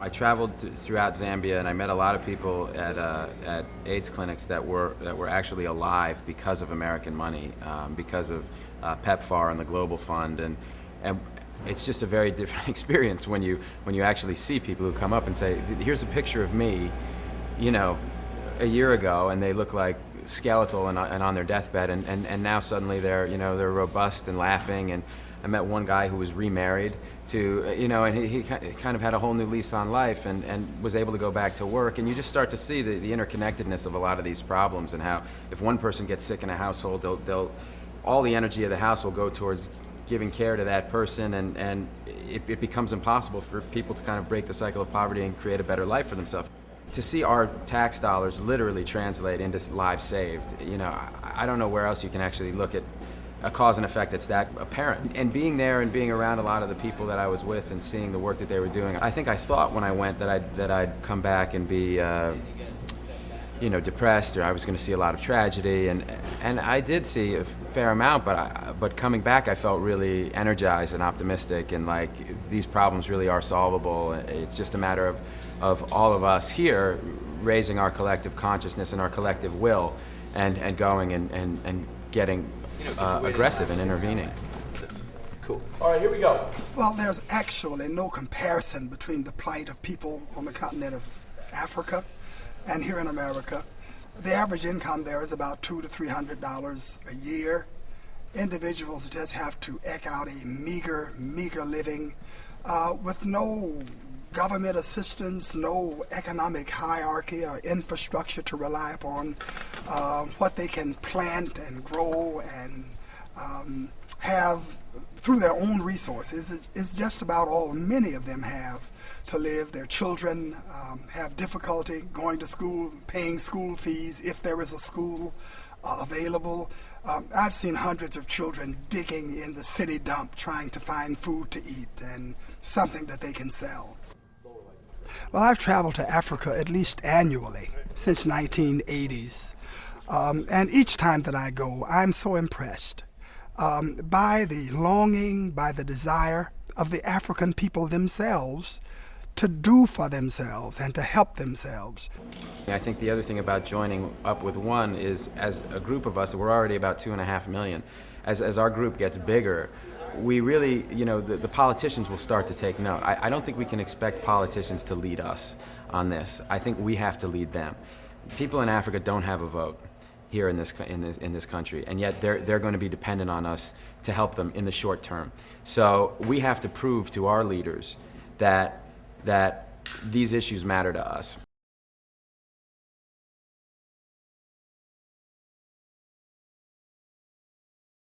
I traveled throughout Zambia, and I met a lot of people at AIDS clinics that were actually alive because of American money, because of PEPFAR and the Global Fund, and it's just a very different experience when you actually see people who come up and say, "Here's a picture of me, you know, a year ago," and they look like skeletal and on their deathbed, and now suddenly they're robust and laughing. And I met one guy who was remarried to, and he kind of had a whole new lease on life and was able to go back to work. And you just start to see the interconnectedness of a lot of these problems, and how if one person gets sick in a household, all the energy of the house will go towards giving care to that person, and it becomes impossible for people to kind of break the cycle of poverty and create a better life for themselves. To see our tax dollars literally translate into lives saved, I don't know where else you can actually look at a cause and effect that's that apparent. And being there and being around a lot of the people that I was with and seeing the work that they were doing, I think I thought when I went that I'd come back and be depressed, or I was going to see a lot of tragedy, and I did see a fair amount, but coming back I felt really energized and optimistic, and like these problems really are solvable. It's just a matter of all of us here raising our collective consciousness and our collective will, and going and getting aggressive and intervening. Cool. All right, here we go. Well, there's actually no comparison between the plight of people on the continent of Africa and here in America. The average income there is about $200 to $300 a year. Individuals just have to eke out a meager living with no government assistance, no economic hierarchy or infrastructure to rely upon. What they can plant and grow and have through their own resources is just about all many of them have to live. Their children have difficulty going to school, paying school fees if there is a school available. I've seen hundreds of children digging in the city dump trying to find food to eat and something that they can sell. Well, I've traveled to Africa at least annually since 1980s. And each time that I go, I'm so impressed by the longing, by the desire of the African people themselves to do for themselves and to help themselves. I think the other thing about joining up with one is, as a group of us, we're already about 2.5 million. As our group gets bigger, we really, the politicians will start to take note. I don't think we can expect politicians to lead us on this. I think we have to lead them. People in Africa don't have a vote here in this country, and yet they're going to be dependent on us to help them in the short term. So we have to prove to our leaders that these issues matter to us.